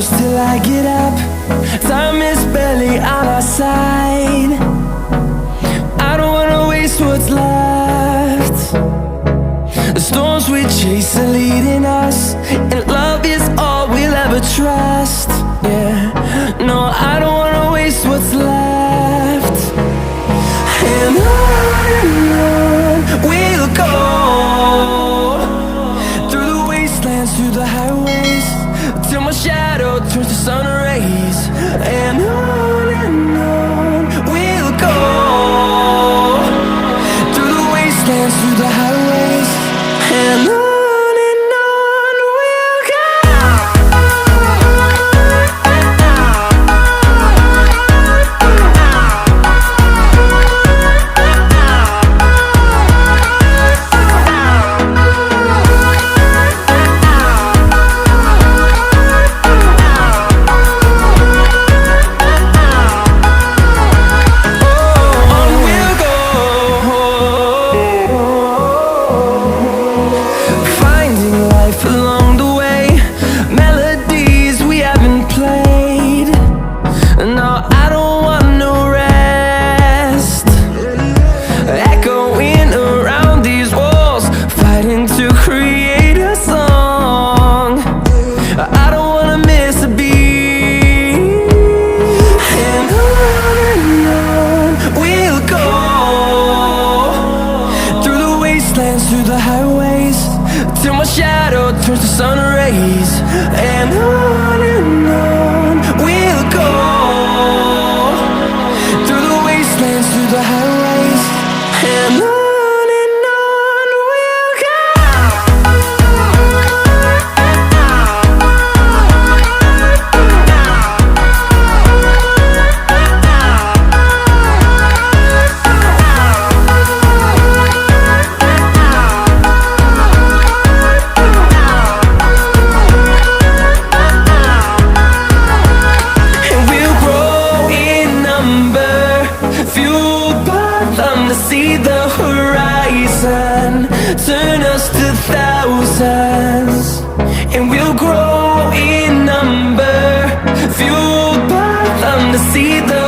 close till I get up. Time is barely on our side. I don't wanna waste what's left. The storms we chase are leading us, and love is all we'll ever trust. Yeah, no, I don't wanna waste what's left. And on we'll go, through the wastelands, through the highways, till my shadow turns to sun rays. And on we'll go, through the wastelands, through the highways, and on we'll go. Through the highways, till my shadow turns to sun rays. And on we'll go, through the wastelands, through the highways, and on we'll go. See the horizon, turn us to thousands, and we'll grow in number, fueled by them to see the